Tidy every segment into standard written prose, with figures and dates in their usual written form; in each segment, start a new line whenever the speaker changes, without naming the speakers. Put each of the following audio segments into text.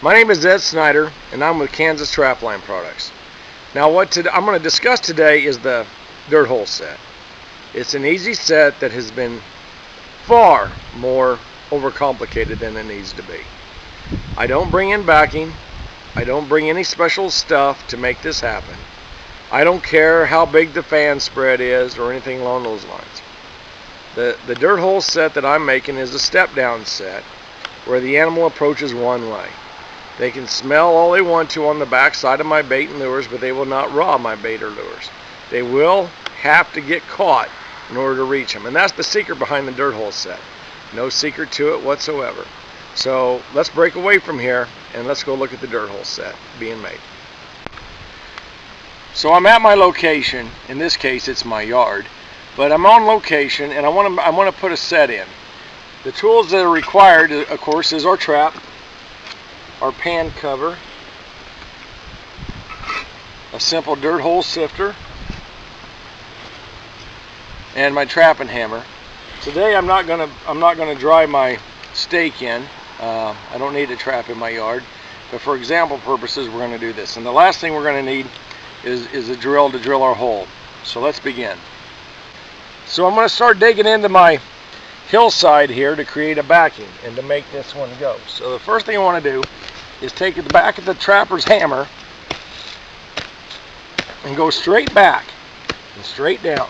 My name is Ed Schneider, and I'm with Kansas Trapline Products. Now, what I'm going to discuss today is the dirt hole set. It's an easy set that has been far more overcomplicated than it needs to be. I don't bring in backing. I don't bring any special stuff to make this happen. I don't care how big the fan spread is or anything along those lines. The dirt hole set that I'm making is a step down set where the animal approaches one way. They can smell all they want to on the back side of my bait and lures, but they will not rob my bait or lures. They will have to get caught in order to reach them, and that's the secret behind the dirt hole set. No secret to it whatsoever. So let's break away from here and let's go look at the dirt hole set being made. So I'm at my location. In this case, it's my yard, but I'm on location and I want to put a set in. The tools that are required, of course, is our trap, our pan cover, a simple dirt hole sifter, and my trapping hammer. Today I'm not gonna dry my stake in. I don't need a trap in my yard, but for example purposes we're going to do this. And the last thing we're going to need is a drill to drill our hole. So let's begin. So I'm going to start digging into my hillside here to create a backing and to make this one go. So the first thing I want to do is take the back of the trapper's hammer and go straight back and straight down.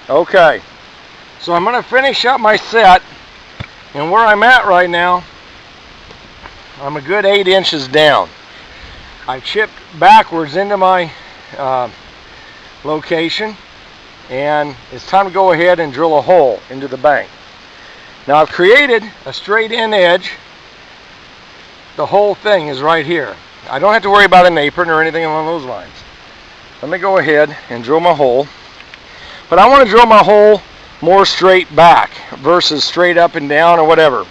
Okay, so I'm going to finish up my set, and where I'm at right now, I'm a good 8 inches down. I've chipped backwards into my location, and it's time to go ahead and drill a hole into the bank. Now I've created a straight in edge. The whole thing is right here. I don't have to worry about an apron or anything along those lines. Let me go ahead and drill my hole. But I want to drill my hole more straight back versus straight up and down or whatever.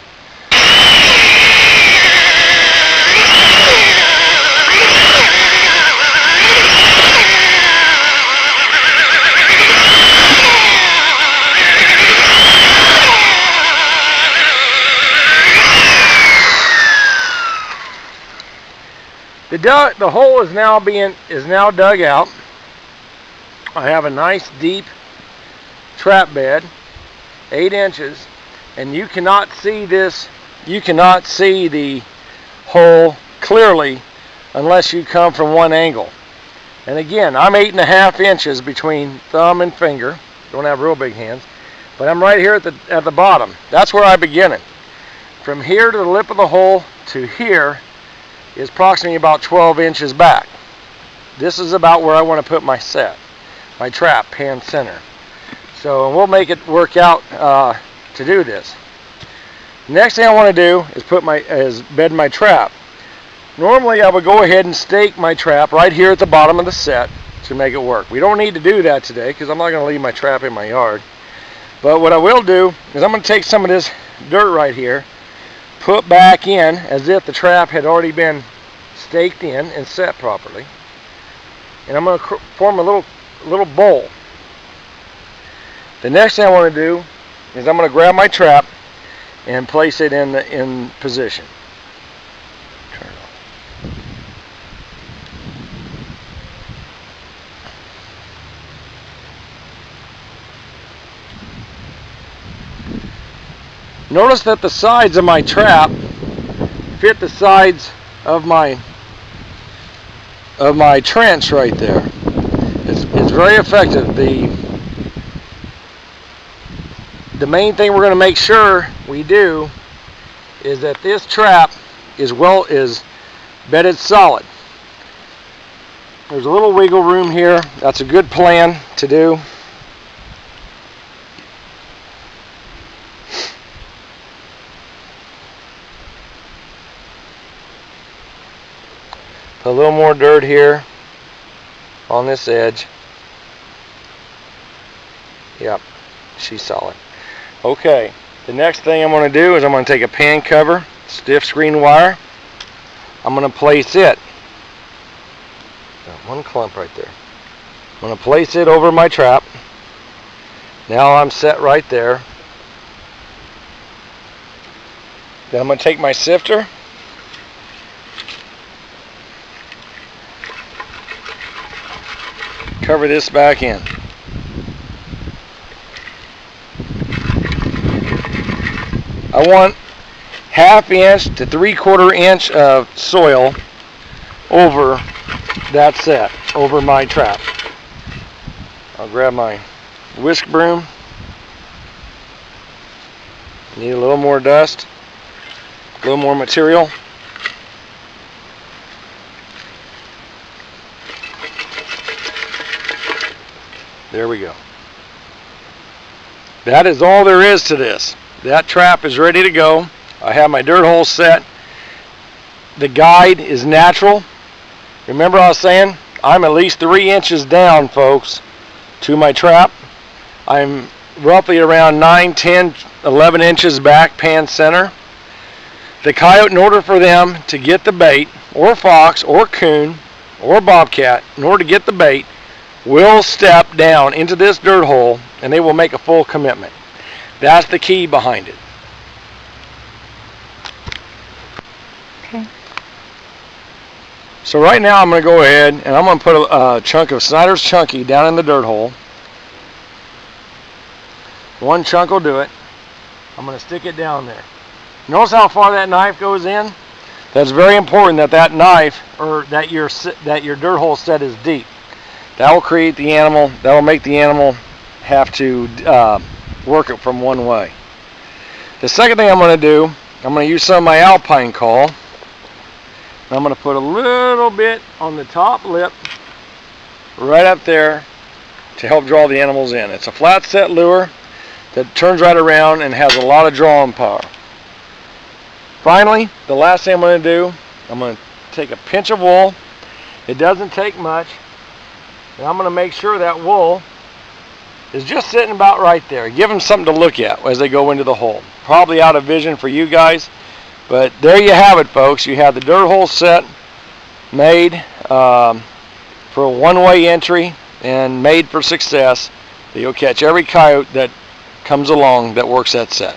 The hole is now dug out. I have a nice deep trap bed, 8 inches, and you cannot see this. You cannot see the hole clearly unless you come from one angle. And again, I'm 8.5 inches between thumb and finger. Don't have real big hands, but I'm right here at the bottom. That's where I begin it. From here to the lip of the hole to here is approximately about 12 inches back. This is about where I want to put my set, my trap, pan center. So we'll make it work out to do this. Next thing I want to do is bed my trap. Normally I would go ahead and stake my trap right here at the bottom of the set to make it work. We don't need to do that today because I'm not going to leave my trap in my yard. But what I will do is I'm going to take some of this dirt right here, put back in as if the trap had already been staked in and set properly. And I'm going to form a little bowl. The next thing I want to do is I'm going to grab my trap and place it in position. Turn it off. Notice that the sides of my trap fit the sides of my trench right there. It's very effective. The main thing we're going to make sure we do is that this trap is bedded solid. There's a little wiggle room here. That's a good plan to do. Put a little more dirt here on this edge. Yep, she's solid. Okay, the next thing I'm going to do is I'm going to take a pan cover, stiff screen wire. I'm going to place it. Got one clump right there. I'm going to place it over my trap. Now I'm set right there. Then I'm going to take my sifter. Cover this back in. I want 1/2 inch to 3/4 inch of soil over that set, over my trap. I'll grab my whisk broom. Need a little more dust, a little more material. There we go. That is all there is to this. That trap is ready to go. I have my dirt hole set. The guide is natural. Remember I was saying, I'm at least 3 inches down, folks, to my trap. I'm roughly around 9, 10, 11 inches back, pan center. The coyote, in order for them to get the bait, or fox, or coon, or bobcat, in order to get the bait, will step down into this dirt hole and they will make a full commitment. That's the key behind it.
Okay.
So right now I'm going to go ahead and I'm going to put a chunk of Schneider's Chunky down in the dirt hole. One chunk will do it. I'm going to stick it down there. Notice how far that knife goes in? That's very important that that knife, or that your dirt hole set is deep. That will create the animal, that will make the animal have to work it from one way. The second thing I'm going to do, I'm going to use some of my alpine caul. I'm going to put a little bit on the top lip, right up there, to help draw the animals in. It's a flat set lure that turns right around and has a lot of drawing power. Finally, the last thing I'm going to do, I'm going to take a pinch of wool. It doesn't take much. And I'm going to make sure that wool is just sitting about right there. Give them something to look at as they go into the hole. Probably out of vision for you guys, but there you have it, folks. You have the dirt hole set made for a one-way entry and made for success. You'll catch every coyote that comes along that works that set.